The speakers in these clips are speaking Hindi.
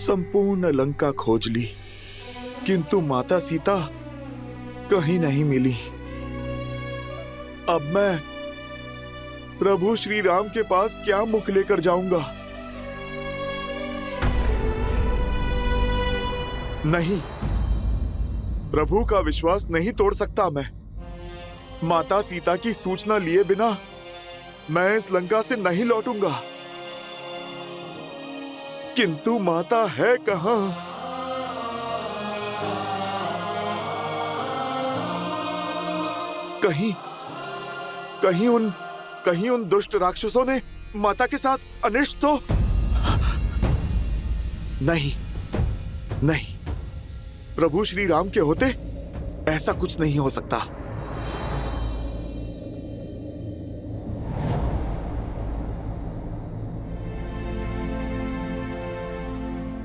संपूर्ण लंका खोज ली, किंतु माता सीता कहीं नहीं मिली। अब मैं प्रभु श्री राम के पास क्या मुख लेकर जाऊंगा? नहीं, प्रभु का विश्वास नहीं तोड़ सकता मैं। माता सीता की सूचना लिए बिना मैं इस लंका से नहीं लौटूंगा। किंतु माता है कहां? कहीं उन दुष्ट राक्षसों ने माता के साथ अनिष्ट तो नहीं। प्रभु श्री राम के होते ऐसा कुछ नहीं हो सकता।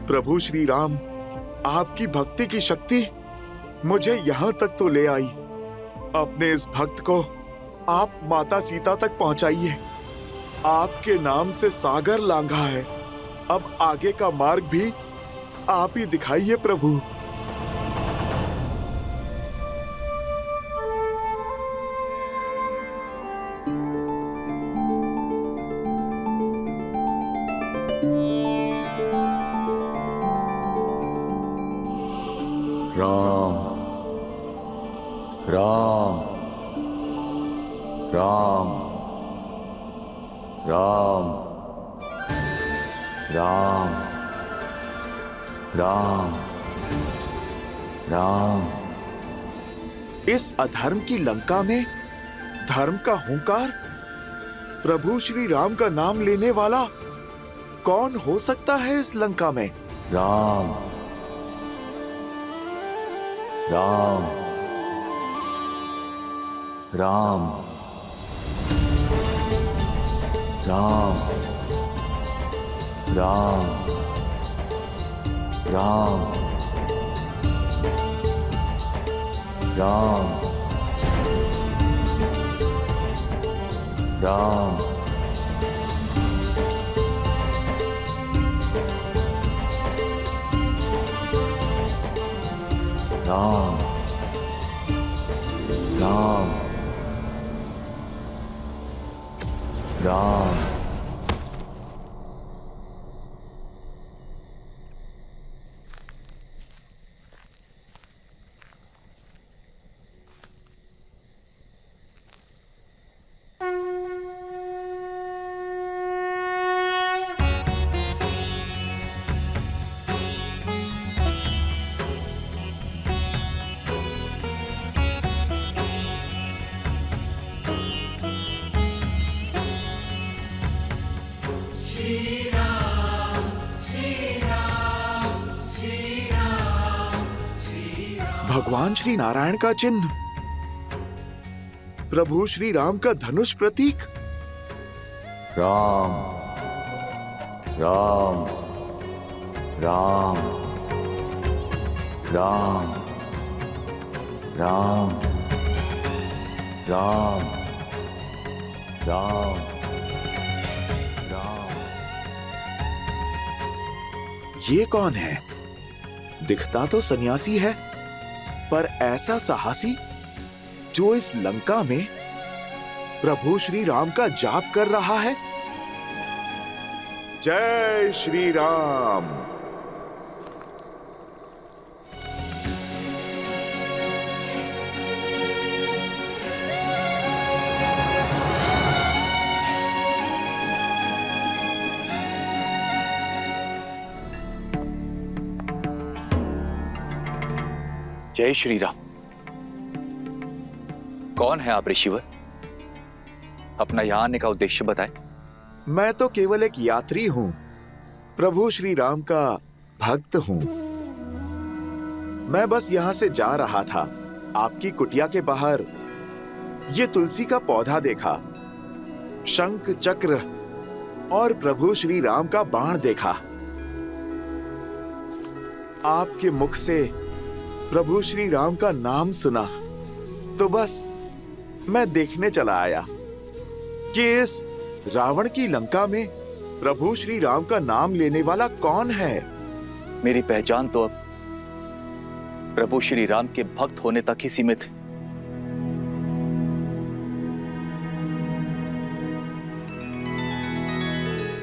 प्रभु श्री राम, आपकी भक्ति की शक्ति मुझे यहां तक तो ले आई। अपने इस भक्त को आप माता सीता तक पहुंचाइए। आपके नाम से सागर लांघा है, अब आगे का मार्ग भी आप ही दिखाइए प्रभु। राम राम राम राम राम राम राम। इस अधर्म की लंका में धर्म का हुंकार, प्रभु श्री राम का नाम लेने वाला कौन हो सकता है इस लंका में? राम राम राम राम राम राम राम राम राम राम राम। भगवान श्री नारायण का चिन्ह, प्रभु श्री राम का धनुष प्रतीक। राम राम राम राम राम राम राम राम। ये कौन है? दिखता तो सन्यासी है, पर ऐसा साहसी जो इस लंका में प्रभु श्री राम का जाप कर रहा है। जय श्री राम। जय श्री राम। कौन है आप ऋषिवर? अपना यहां आने का उद्देश्य बताएं। मैं तो केवल एक यात्री हूं, प्रभु श्री राम का भक्त हूं। मैं बस यहां से जा रहा था, आपकी कुटिया के बाहर ये तुलसी का पौधा देखा, शंख चक्र और प्रभु श्री राम का बाण देखा। आपके मुख से प्रभु श्री राम का नाम सुना, तो बस मैं देखने चला आया कि इस रावण की लंका में प्रभु श्री राम का नाम लेने वाला कौन है। मेरी पहचान तो अब प्रभु श्री राम के भक्त होने तक ही सीमित है।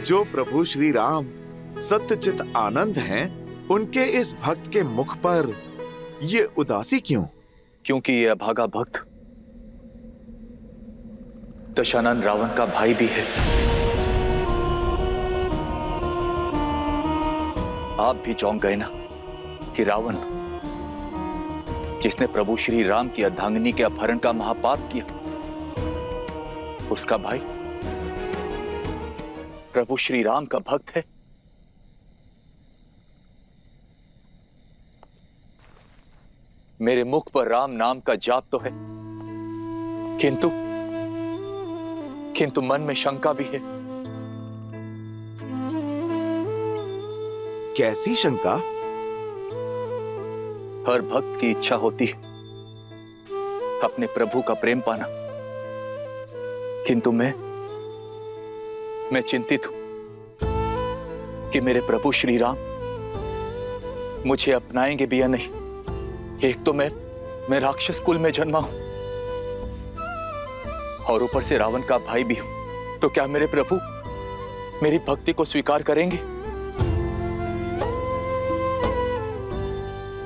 जो प्रभु श्री राम सत्यचित आनंद हैं, उनके इस भक्त के मुख पर ये उदासी क्यों? क्योंकि ये अभागा भक्त दशानन रावण का भाई भी है। आप भी चौंक गए ना कि रावण, जिसने प्रभु श्री राम की अर्धांगिनी के अपहरण का महापाप किया, उसका भाई प्रभु श्री राम का भक्त है। मेरे मुख पर राम नाम का जाप तो है, किंतु मन में शंका भी है। कैसी शंका? हर भक्त की इच्छा होती है अपने प्रभु का प्रेम पाना, किंतु मैं चिंतित हूं कि मेरे प्रभु श्री राम मुझे अपनाएंगे भी या नहीं। एक तो मैं राक्षस कुल में जन्मा हूं और ऊपर से रावण का भाई भी हूं, तो क्या मेरे प्रभु मेरी भक्ति को स्वीकार करेंगे?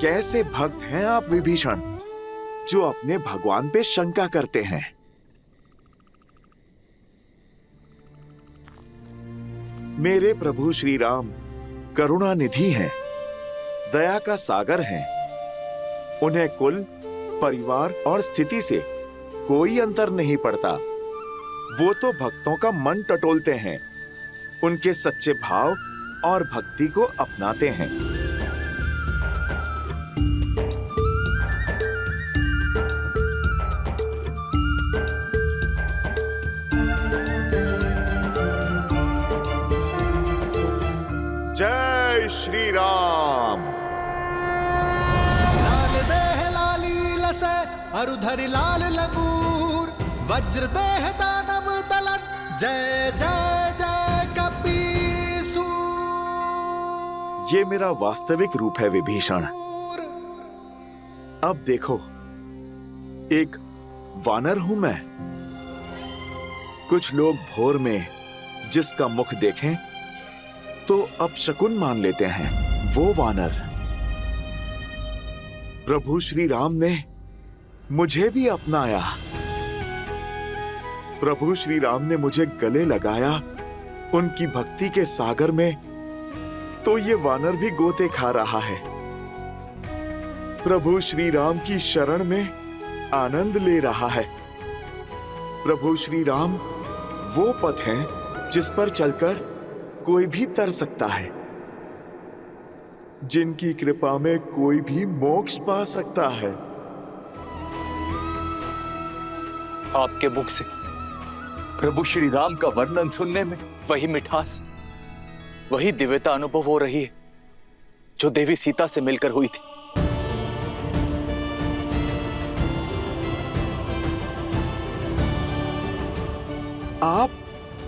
कैसे भक्त हैं आप विभीषण, जो अपने भगवान पे शंका करते हैं? मेरे प्रभु श्री राम करुणा निधि हैं, दया का सागर हैं। उन्हें कुल, परिवार और स्थिति से कोई अंतर नहीं पड़ता। वो तो भक्तों का मन टटोलते हैं, उनके सच्चे भाव और भक्ति को अपनाते हैं। जय श्री राम। लाल देह लाली लसे अरुधरि लाल लगूर, वज्र देह दानव दलन, जय जय जय कपीसूर। ये मेरा वास्तविक रूप है विभीषण। अब देखो, एक वानर हूं मैं। कुछ लोग भोर में जिसका मुख देखें तो अपशकुन मान लेते हैं, वो वानर। प्रभु श्री राम ने मुझे भी अपनाया। प्रभु श्री राम ने मुझे गले लगाया उनकी भक्ति के सागर में, तो ये वानर भी गोते खा रहा है। प्रभु श्री राम की शरण में आनंद ले रहा है। प्रभु श्री राम वो पथ है जिस पर चलकर कोई भी तर सकता है, जिनकी कृपा में कोई भी मोक्ष पा सकता है। आपके मुख से प्रभु श्री राम का वर्णन सुनने में वही मिठास, वही दिव्यता अनुभव हो रही है जो देवी सीता से मिलकर हुई थी। आप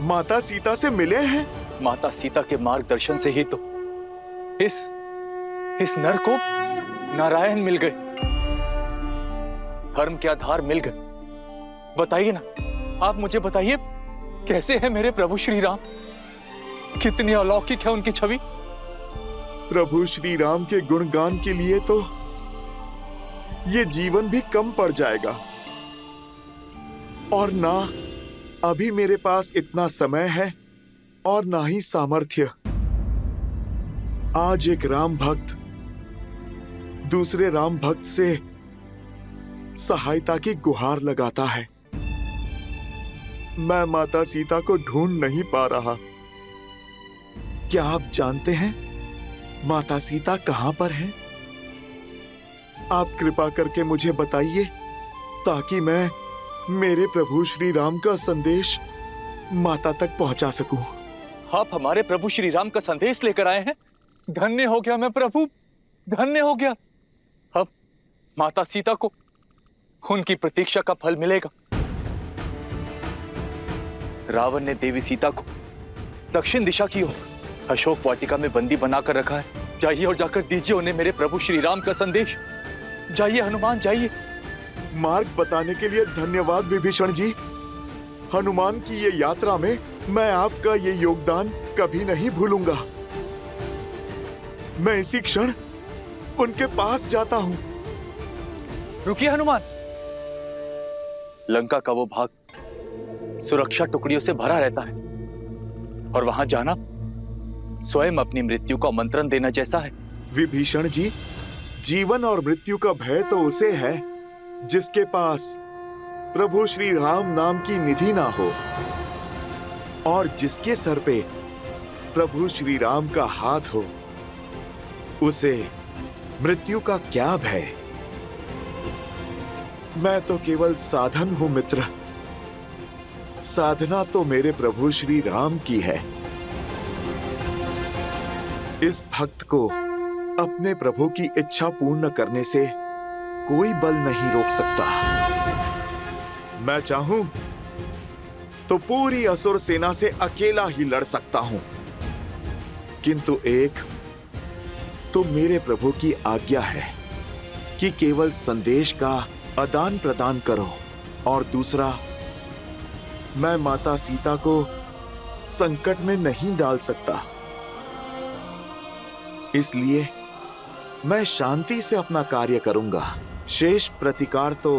माता सीता से मिले हैं? माता सीता के मार्गदर्शन से ही तो इस नर को नारायण मिल गए, धर्म के आधार मिल गए। बताइए ना, आप मुझे बताइए, कैसे है मेरे प्रभु श्री राम? कितनी अलौकिक है उनकी छवि। प्रभु श्री राम के गुणगान के लिए तो ये जीवन भी कम पड़ जाएगा, और ना अभी मेरे पास इतना समय है और ना ही सामर्थ्य। आज एक राम भक्त दूसरे राम भक्त से सहायता की गुहार लगाता है। मैं माता सीता को ढूंढ नहीं पा रहा। क्या आप जानते हैं माता सीता कहां पर हैं? आप कृपा करके मुझे बताइए, ताकि मैं मेरे प्रभु श्री राम का संदेश माता तक पहुंचा सकूं। आप हमारे प्रभु श्री राम का संदेश लेकर आए हैं। धन्य हो गया मैं प्रभु, धन्य हो गया। अब माता सीता को उनकी प्रतीक्षा का फल मिलेगा। रावण ने देवी सीता को दक्षिण दिशा की ओर अशोक वाटिका में बंदी बनाकर रखा है, जाइए और जाकर दीजिए उन्हें मेरे प्रभु श्री राम का संदेश। जाइए हनुमान, जाइए। मार्ग बताने के लिए धन्यवाद विभीषण जी। हनुमान की ये यात्रा में मैं आपका ये योगदान कभी नहीं भूलूंगा। मैं इसी क्षण उनके पास जाता हूँ। रुकिए हनुमान। लंका का वो भाग सुरक्षा टुकड़ियों से भरा रहता है और वहां जाना स्वयं अपनी मृत्यु को आमंत्रण देना जैसा है। विभीषण जी, जीवन और मृत्यु का भय तो उसे है जिसके पास प्रभु श्री राम नाम की निधि ना हो और जिसके सर पे प्रभु श्री राम का हाथ हो, उसे मृत्यु का क्या भय। मैं तो केवल साधन हूं मित्र। साधना तो मेरे प्रभु श्री राम की है। इस भक्त को अपने प्रभु की इच्छा पूर्ण करने से कोई बल नहीं रोक सकता। मैं चाहूं तो पूरी असुर सेना से अकेला ही लड़ सकता हूं, किंतु एक तो मेरे प्रभु की आज्ञा है कि केवल संदेश का आदान प्रदान करो, और दूसरा, मैं माता सीता को संकट में नहीं डाल सकता। इसलिए मैं शांति से अपना कार्य करूंगा। शेष प्रतिकार तो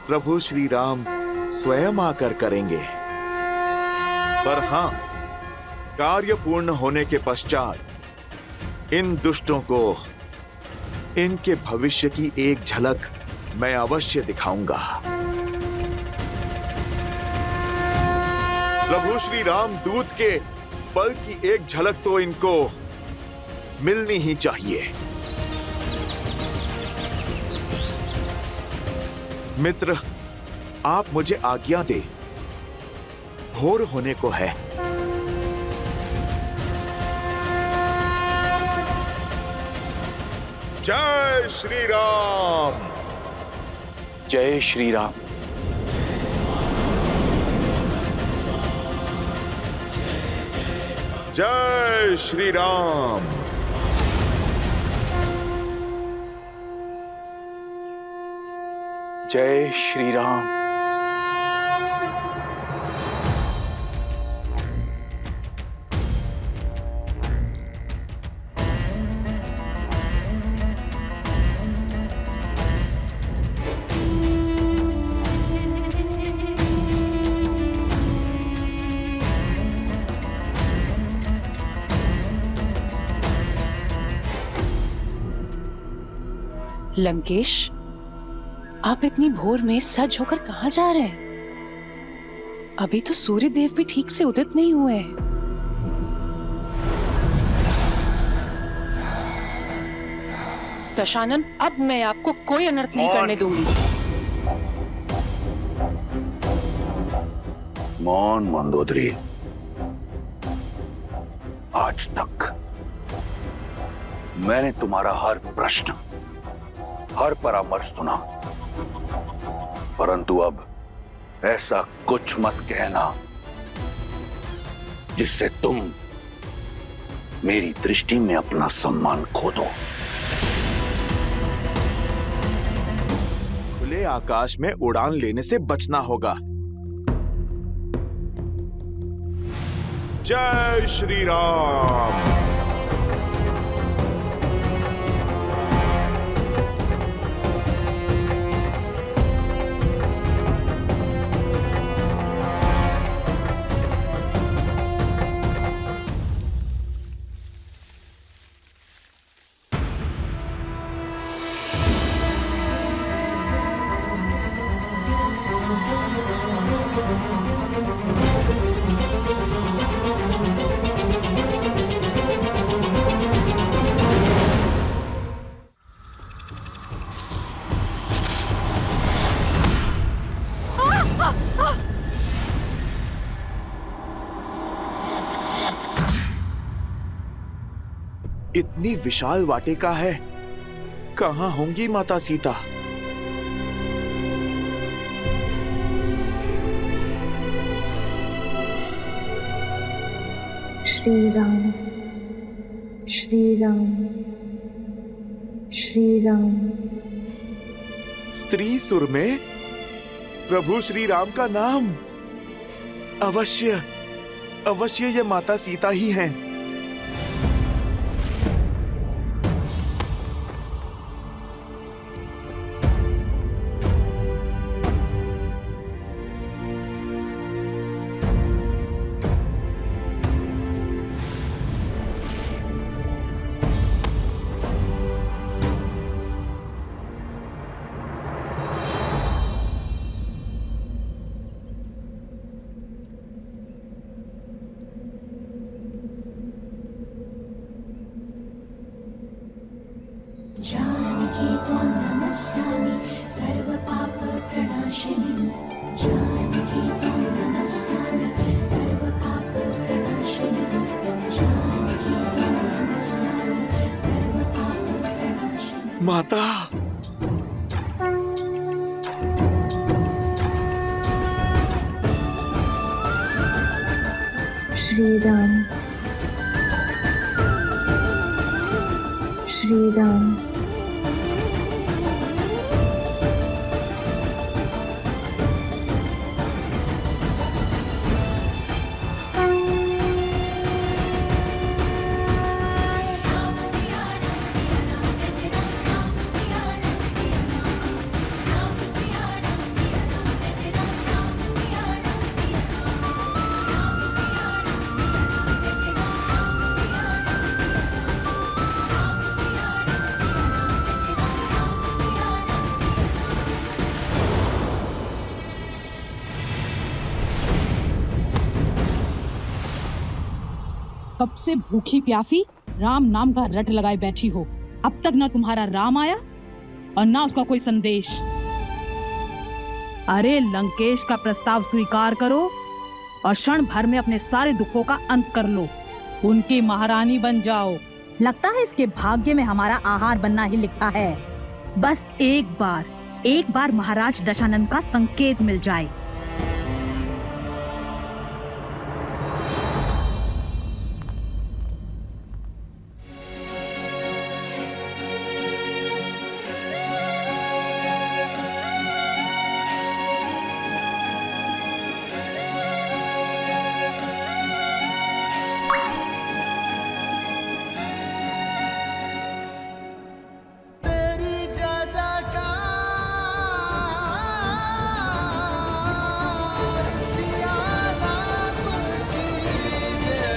प्रभु श्री राम स्वयं आकर करेंगे। पर हां, कार्य पूर्ण होने के पश्चात इन दुष्टों को इनके भविष्य की एक झलक मैं अवश्य दिखाऊंगा। प्रभु श्री राम दूत के बल की एक झलक तो इनको मिलनी ही चाहिए। मित्र, आप मुझे आज्ञा दे, भोर होने को है। जय श्री राम। जय श्री राम। जय श्री राम। जय श्री राम। लंकेश, आप इतनी भोर में सज होकर कहां जा रहे हैं? अभी तो सूर्य देव भी ठीक से उदित नहीं हुए हैं। दशानन, अब मैं आपको कोई अनर्थ नहीं करने दूंगी। मौन मंदोदरी। आज तक मैंने तुम्हारा हर प्रश्न, हर परामर्श सुना, परंतु अब ऐसा कुछ मत कहना जिससे तुम मेरी दृष्टि में अपना सम्मान खो दो। खुले आकाश में उड़ान लेने से बचना होगा। जय श्री राम। इतनी विशाल वाटिका है, कहां होंगी माता सीता? श्री राम, श्री राम श्री राम। स्त्री सुर में प्रभु श्री राम का नाम। अवश्य अवश्य ये माता सीता ही हैं। जानकी त्वां नमस्यामि सर्वपापप्रणाशिनीं। जानकी त्वां नमस्यामि सर्वपापप्रणाशिनीं। जानकी त्वां नमस्यामि सर्वपापप्रणाशिनीं। माता, श्री राम श्री राम। कब से भूखी प्यासी राम नाम का रट लगाए बैठी हो, अब तक ना तुम्हारा राम आया और ना उसका कोई संदेश। अरे लंकेश का प्रस्ताव स्वीकार करो और क्षण भर में अपने सारे दुखों का अंत कर लो, उनकी महारानी बन जाओ। लगता है इसके भाग्य में हमारा आहार बनना ही लिखा है। बस एक बार महाराज दशानन का संकेत मिल जाए। तेरी जय जयकार सिया राम की जय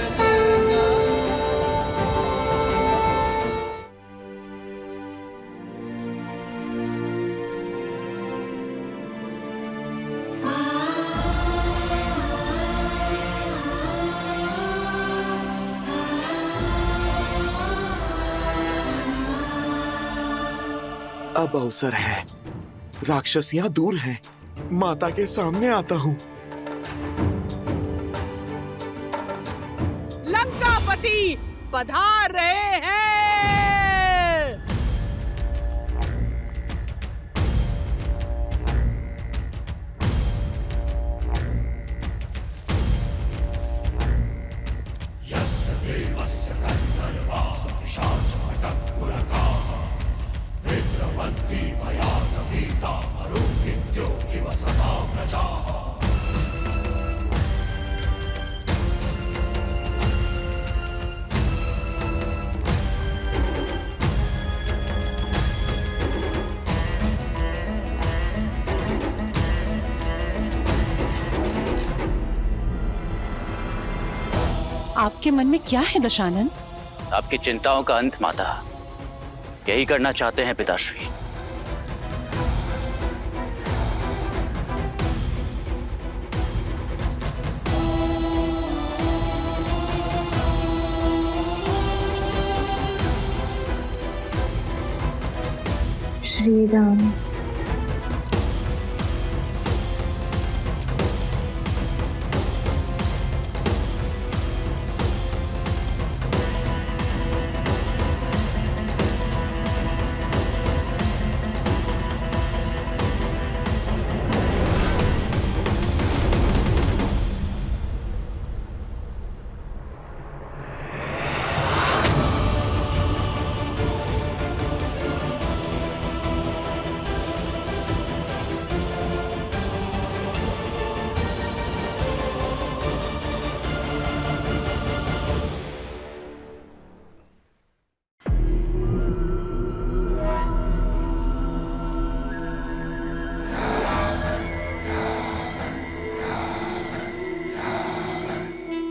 अब अवसर है। राक्षसियां दूर हैं। माता के सामने आता हूँ। लंकापति पधार रहे हैं। आपके मन में क्या है दशानन? आपकी चिंताओं का अंत माता, यही करना चाहते हैं पिताश्री। श्री राम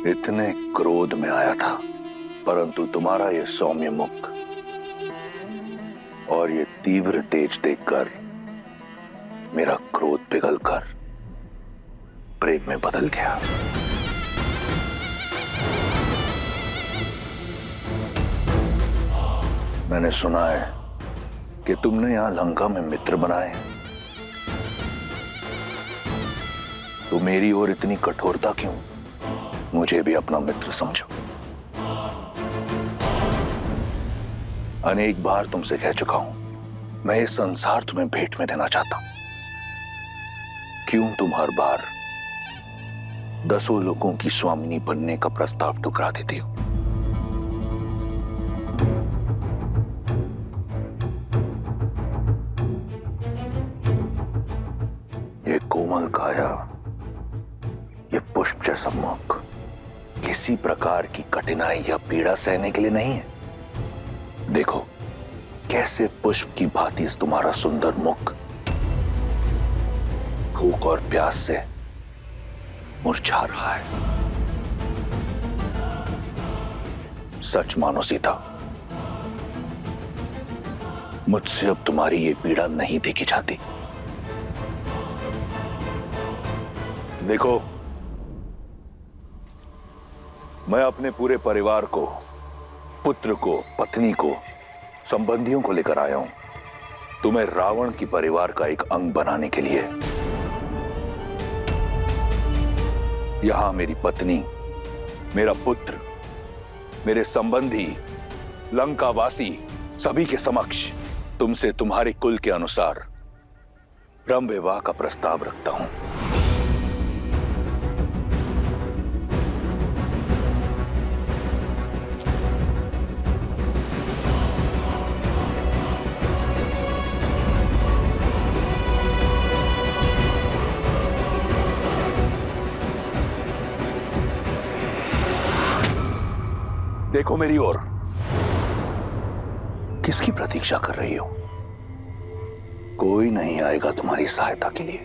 इतने क्रोध में आया था, परंतु तुम्हारा ये सौम्य मुख और ये तीव्र तेज देखकर मेरा क्रोध पिघलकर प्रेम में बदल गया। मैंने सुना है कि तुमने यहां लंका में मित्र बनाए, तो मेरी ओर इतनी कठोरता क्यों? मुझे भी अपना मित्र समझो। अनेक बार तुमसे कह चुका हूं, मैं ये संसार तुम्हें भेंट में देना चाहता हूं। क्यों तुम हर बार 10 लोगों की स्वामिनी बनने का प्रस्ताव ठुकरा देती हो? ये कोमल काया, ये पुष्प जैसा मुख किसी प्रकार की कठिनाई या पीड़ा सहने के लिए नहीं है। देखो कैसे पुष्प की भांति तुम्हारा सुंदर मुख भूख और प्यास से मुरझा रहा है। सच मानो सीता, मुझसे अब तुम्हारी ये पीड़ा नहीं देखी जाती। देखो, मैं अपने पूरे परिवार को, पुत्र को, पत्नी को, संबंधियों को लेकर आया हूं, तुम्हें रावण की परिवार का एक अंग बनाने के लिए। यहां मेरी पत्नी, मेरा पुत्र, मेरे संबंधी, लंकावासी सभी के समक्ष तुमसे तुम्हारे कुल के अनुसार ब्रह्म विवाह का प्रस्ताव रखता हूं। देखो मेरी ओर, किसकी प्रतीक्षा कर रही हो? कोई नहीं आएगा तुम्हारी सहायता के लिए,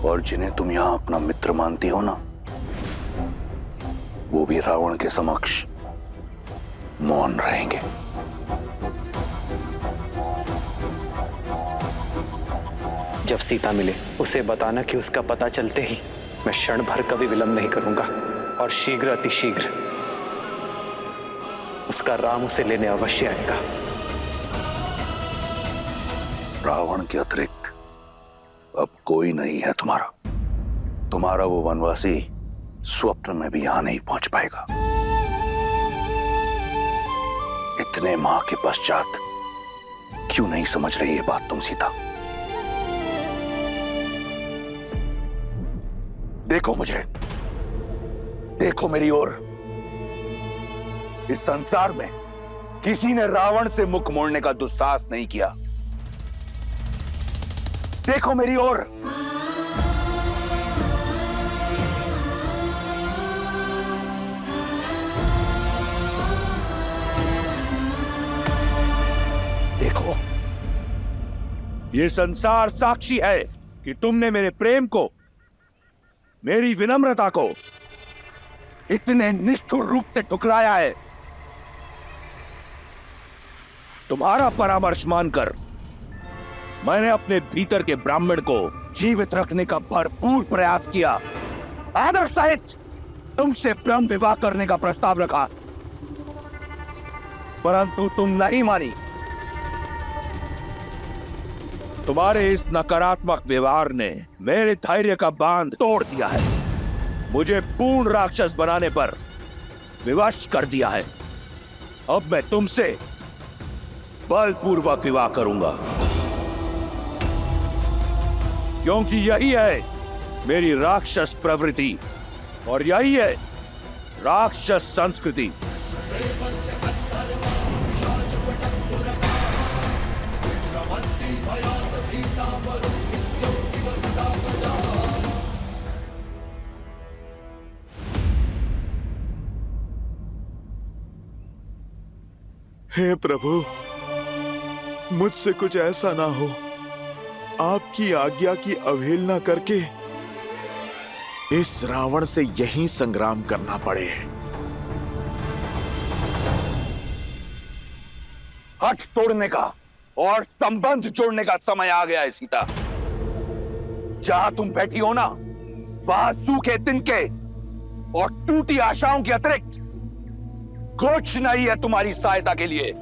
और जिन्हें तुम यहां अपना मित्र मानती हो ना, वो भी रावण के समक्ष मौन रहेंगे। जब सीता मिले उसे बताना कि उसका पता चलते ही मैं क्षण भर कभी विलंब नहीं करूंगा, और शीघ्र अतिशीघ्र उसका राम उसे लेने अवश्य आएगा। रावण के अतिरिक्त अब कोई नहीं है तुम्हारा। तुम्हारा वो वनवासी स्वप्न में भी यहां नहीं पहुंच पाएगा। इतने माह के पश्चात क्यों नहीं समझ रही ये बात तुम सीता? देखो मुझे, देखो मेरी ओर। इस संसार में किसी ने रावण से मुख मोड़ने का दुस्साहस नहीं किया। देखो मेरी ओर। देखो, ये संसार साक्षी है कि तुमने मेरे प्रेम को, मेरी विनम्रता को इतने निष्ठुर रूप से ठुकराया है। तुम्हारा परामर्श मानकर मैंने अपने भीतर के ब्राह्मण को जीवित रखने का भरपूर प्रयास किया। आदर सहित तुमसे ब्रह्म विवाह करने का प्रस्ताव रखा, परंतु तुम नहीं मानी। तुम्हारे इस नकारात्मक व्यवहार ने मेरे धैर्य का बांध तोड़ दिया है, मुझे पूर्ण राक्षस बनाने पर विवश कर दिया है। अब मैं तुमसे बलपूर्वक विवाह करूंगा, क्योंकि यही है मेरी राक्षस प्रवृत्ति और यही है राक्षस संस्कृति। हे प्रभु, मुझसे कुछ ऐसा ना हो, आपकी आज्ञा की अवहेलना करके इस रावण से यही संग्राम करना पड़े। हठ तोड़ने का और संबंध जोड़ने का समय आ गया है सीता। जहां तुम बैठी हो ना, वहां सूखे तिनके और टूटी आशाओं के अतिरिक्त कुछ नहीं है तुम्हारी सहायता के लिए।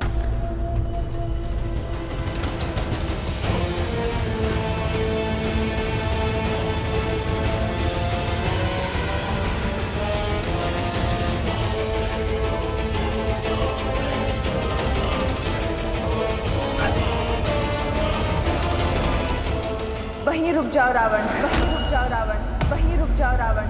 वहीं रुक जाओ रावण, वहीं रुक जाओ रावण, वहीं रुक जाओ रावण।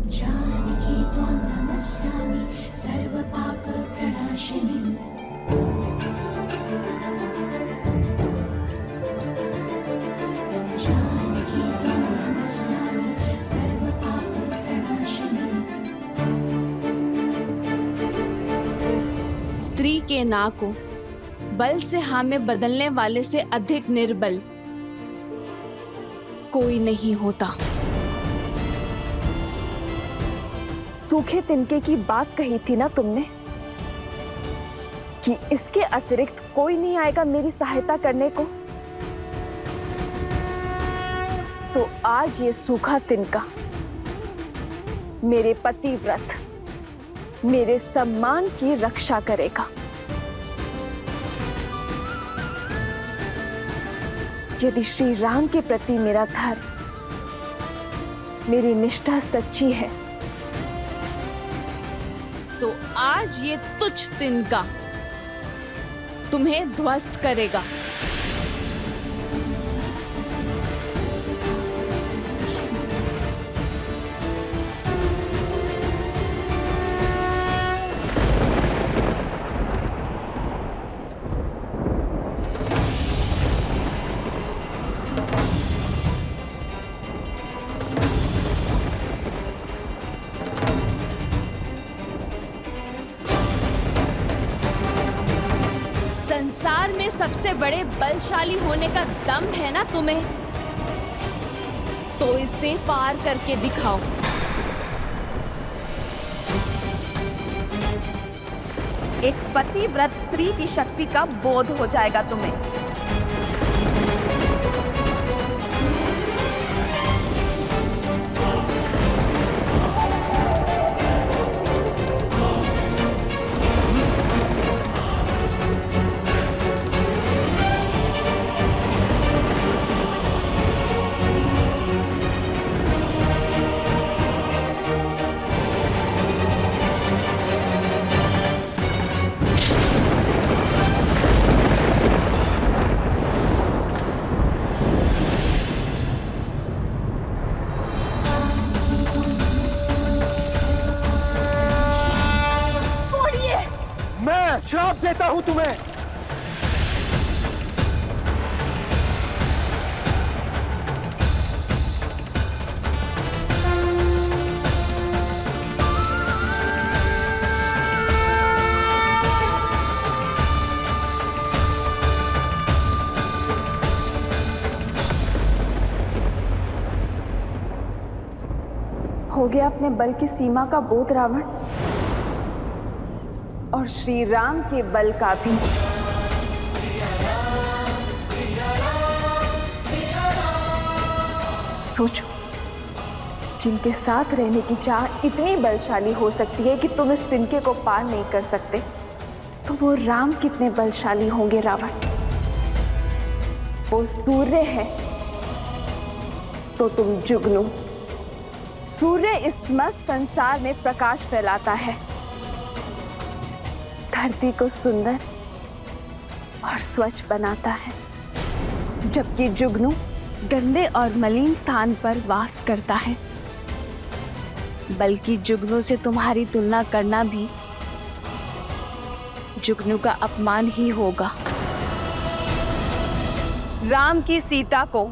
जानकी त्वां नमस्यामि सर्वपापप्रणाशिनीम्। जानकी त्वां नमस्यामि सर्वपापप्रणाशिनीम्। स्त्री के ना को बल से हाँ में बदलने वाले से अधिक निर्बल कोई नहीं होता। सूखे तिनके की बात कही थी ना तुमने कि इसके अतिरिक्त कोई नहीं आएगा मेरी सहायता करने को। तो आज ये सूखा तिनका मेरे पतिव्रत, मेरे सम्मान की रक्षा करेगा। यदि श्री राम के प्रति मेरा धर्म, मेरी निष्ठा सच्ची है, तो आज ये तुच्छ तिनका तुम्हें ध्वस्त करेगा। संसार में सबसे बड़े बलशाली होने का दम है ना तुम्हें, तो इसे पार करके दिखाओ। एक पतिव्रत स्त्री की शक्ति का बोध हो जाएगा तुम्हें। श्राप देता हूं तुम्हें। हो गया अपने बल की सीमा का बोध रावण, और श्री राम के बल का भी। सोचो, जिनके साथ रहने की चाह इतनी बलशाली हो सकती है कि तुम इस तिनके को पार नहीं कर सकते, तो वो राम कितने बलशाली होंगे रावण। वो सूर्य है तो तुम जुगनू। सूर्य इस मस्त संसार में प्रकाश फैलाता है, धरती को सुंदर और स्वच्छ बनाता है, जबकि जुगनू गंदे और मलिन स्थान पर वास करता है। बल्कि जुगनू से तुम्हारी तुलना करना भी जुगनू का अपमान ही होगा। राम की सीता को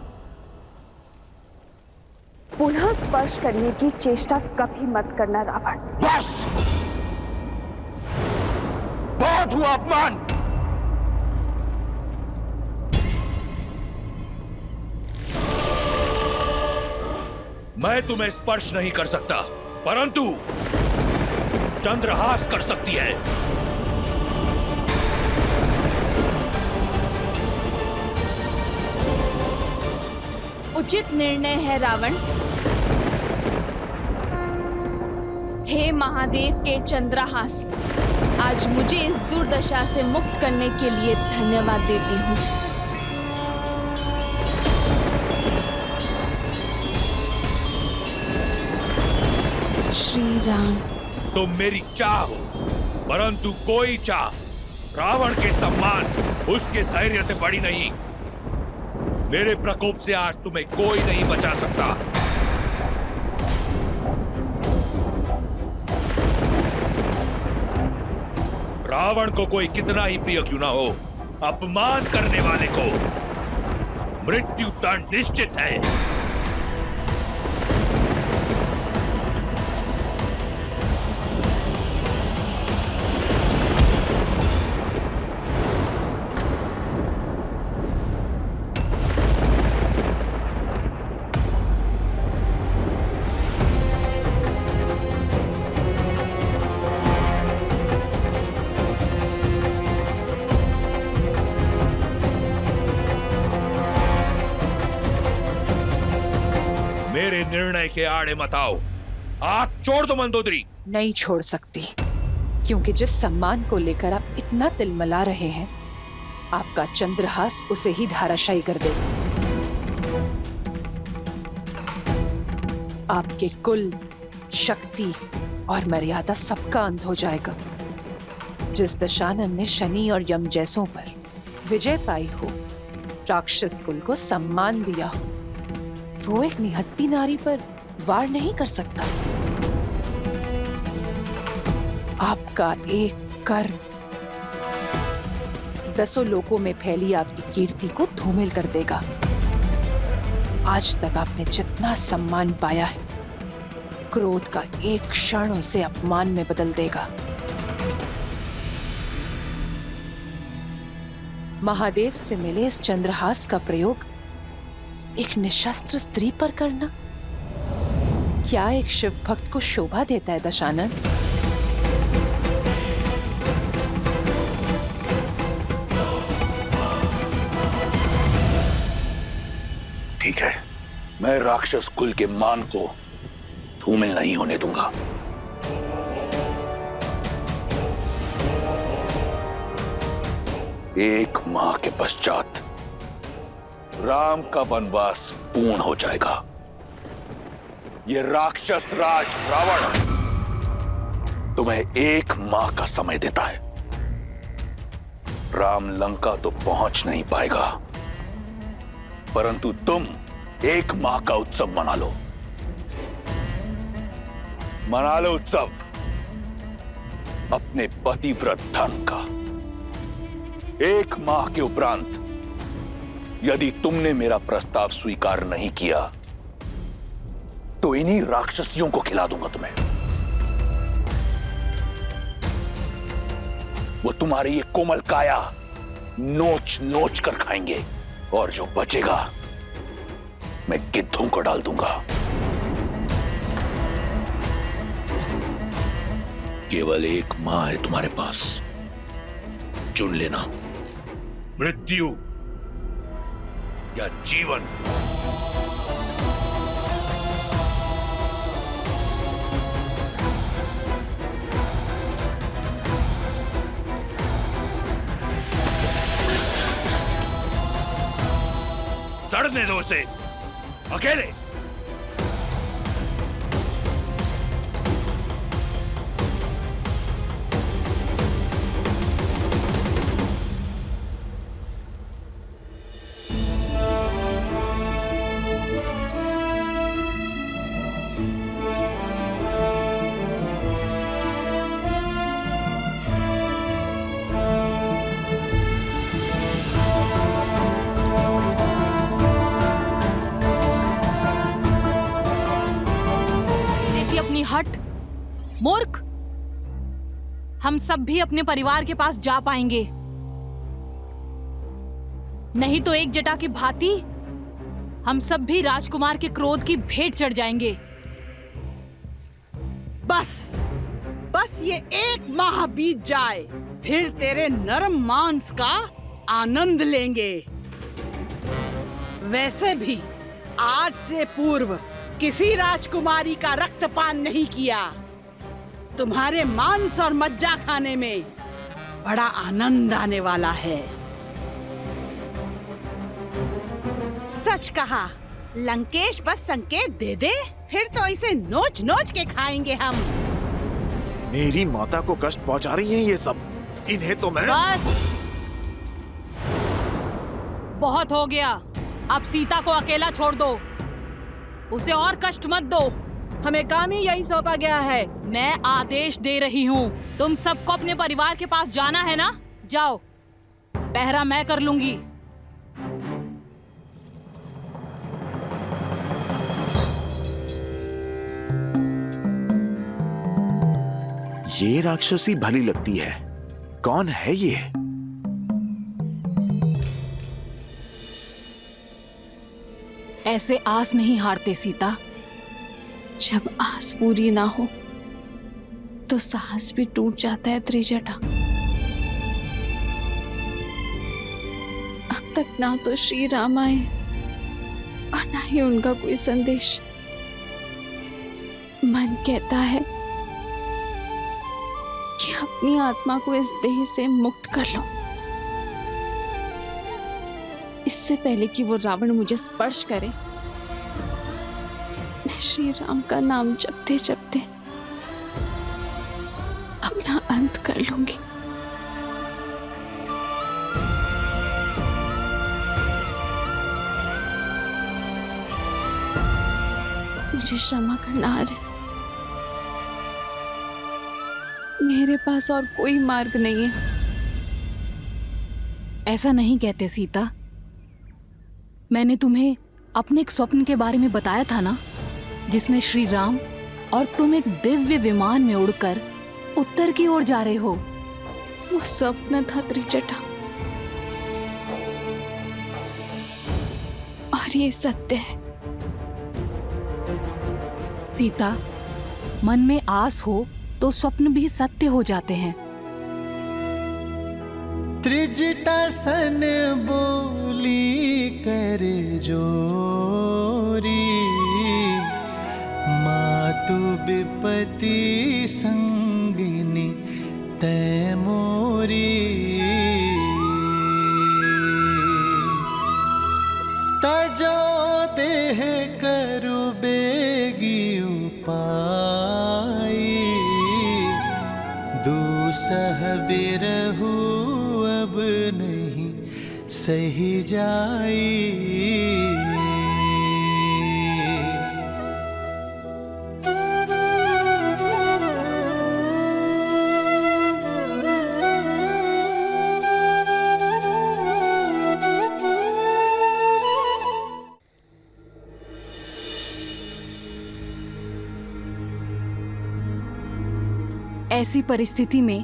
पुनः स्पर्श करने की चेष्टा कभी मत करना रावण। बस! बस! बहुत हुआ अपमान। मैं तुम्हें स्पर्श नहीं कर सकता, परंतु चंद्रहास कर सकती है। उचित निर्णय है रावण। हे महादेव के चंद्रहास, आज मुझे इस दुर्दशा से मुक्त करने के लिए धन्यवाद देती हूँ। श्री राम। तुम मेरी चाह हो, परंतु कोई चाह रावण के सम्मान, उसके धैर्य से बड़ी नहीं। मेरे प्रकोप से आज तुम्हें कोई नहीं बचा सकता। रावण को कोई कितना ही प्रिय क्यों ना हो, अपमान करने वाले को मृत्यु दंड निश्चित है। मेरे निर्णय के आड़े मत आओ। हाथ छोड़ दो मंदोदरी। नहीं छोड़ सकती, क्योंकि जिस सम्मान को लेकर आप इतना तिलमिला रहे हैं, आपका चंद्रहास उसे ही धाराशायी कर देगा। आपके कुल, शक्ति और मर्यादा सबका अंत हो जाएगा। जिस दशानन ने शनि और यम जैसों पर विजय पाई हो, राक्षस कुल को सम्मान दिया हो, वो एक निहत्ती नारी पर वार नहीं कर सकता। आपका एक कर्म दसों लोकों में फैली आपकी कीर्ति को धूमिल कर देगा। आज तक आपने जितना सम्मान पाया है, क्रोध का एक क्षण उसे अपमान में बदल देगा। महादेव से मिले इस चंद्रहास का प्रयोग एक निशस्त्र स्त्री पर करना क्या एक शिव भक्त को शोभा देता है दशानन? ठीक है, मैं राक्षस कुल के मान को धूमिल नहीं होने दूंगा। एक माह के पश्चात राम का वनवास पूर्ण हो जाएगा। ये राक्षस राज रावण तुम्हें एक माह का समय देता है। राम लंका तो पहुंच नहीं पाएगा, परंतु तुम एक माह का उत्सव मना लो। मना लो उत्सव अपने पतिव्रत धर्म का। एक माह के उपरांत यदि तुमने मेरा प्रस्ताव स्वीकार नहीं किया, तो इन्हीं राक्षसियों को खिला दूंगा तुम्हें। वो तुम्हारी ये कोमल काया नोच नोच कर खाएंगे, और जो बचेगा मैं गिद्धों को डाल दूंगा। केवल एक माह है तुम्हारे पास, चुन लेना, मृत्यु या जीवन। सड़ने दो उसे अकेले। हट मूर्ख, हम सब भी अपने परिवार के पास जा पाएंगे। नहीं तो एक जटा की भांति हम सब भी राजकुमार के क्रोध की भेंट चढ़ जाएंगे। बस ये 1 माह बीत जाए, फिर तेरे नरम मांस का आनंद लेंगे। वैसे भी आज से पूर्व किसी राजकुमारी का रक्तपान नहीं किया। तुम्हारे मांस और मज्जा खाने में बड़ा आनंद आने वाला है। सच कहा, लंकेश बस संकेत दे दे, फिर तो इसे नोच नोच के खाएंगे हम। मेरी माता को कष्ट पहुंचा रही हैं ये सब, इन्हें तो मैं। बस बहुत हो गया, अब सीता को अकेला छोड़ दो, उसे और कष्ट मत दो। हमें काम ही यही सौंपा गया है। मैं आदेश दे रही हूँ, तुम सबको अपने परिवार के पास जाना है ना? जाओ, पहरा मैं कर लूंगी। ये राक्षसी भली लगती है, कौन है ये? ऐसे आस नहीं हारते सीता। जब आस पूरी ना हो तो साहस भी टूट जाता है त्रिजटा। अब तक ना तो श्री राम आए और ना ही उनका कोई संदेश। मन कहता है कि अपनी आत्मा को इस देह से मुक्त कर लो, इससे पहले कि वो रावण मुझे स्पर्श करे। मैं श्री राम का नाम जपते जपते अपना अंत कर लूंगी। मुझे क्षमा करना है, मेरे पास और कोई मार्ग नहीं है। ऐसा नहीं कहते सीता, मैंने तुम्हें अपने एक स्वप्न के बारे में बताया था ना, जिसमें श्री राम और तुम एक दिव्य विमान में उड़कर उत्तर की ओर जा रहे हो। वो स्वप्न था त्रिजटा, और ये सत्य है। सीता, मन में आस हो तो स्वप्न भी सत्य हो जाते हैं। त्रिजटा सन बोली करे जोरी, मातु विपति संगिनी तै मोरी। तजो देह करु बेगी उपाई, दूसह बिरहु अब नहीं सही जाई। ऐसी परिस्थिति में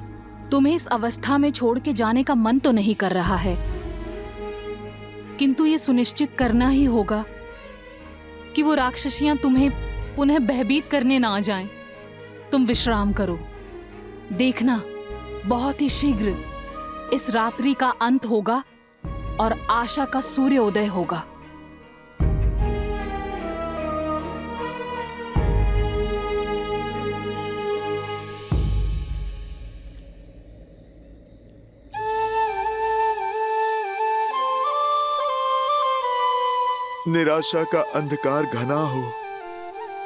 तुम्हें इस अवस्था में छोड़ के जाने का मन तो नहीं कर रहा है, किंतु ये सुनिश्चित करना ही होगा कि वो राक्षसियां तुम्हें पुनः भयभीत करने ना आ जाएं। तुम विश्राम करो, देखना बहुत ही शीघ्र इस रात्रि का अंत होगा और आशा का सूर्योदय होगा। निराशा का अंधकार घना हो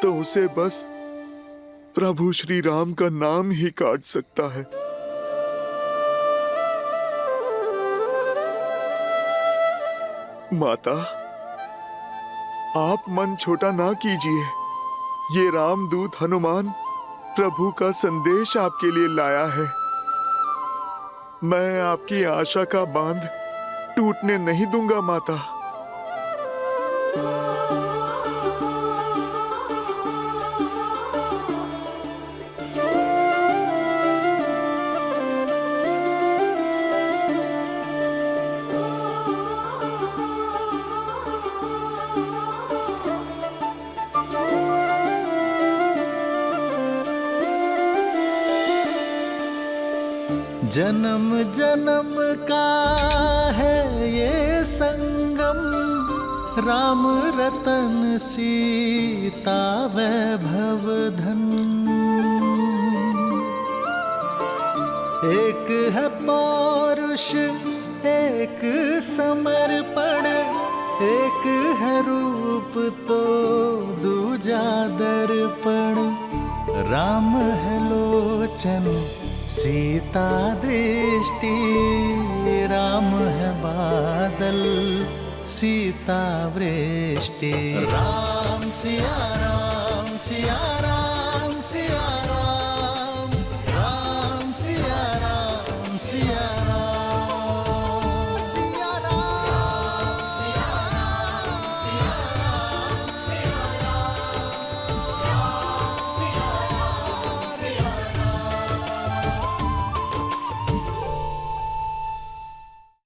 तो उसे बस प्रभु श्री राम का नाम ही काट सकता है। माता, आप मन छोटा ना कीजिए। ये रामदूत हनुमान प्रभु का संदेश आपके लिए लाया है। मैं आपकी आशा का बांध टूटने नहीं दूंगा माता। जन्म जन्म का है ये संगम, राम रतन सीता वैभव धन। एक है पौरुष एक समर्पण, एक है रूप तो दूजा दर्पण। राम है लोचन सीता दृष्टि, राम है बादल सीता वृष्टि। राम सिया राम सिया राम।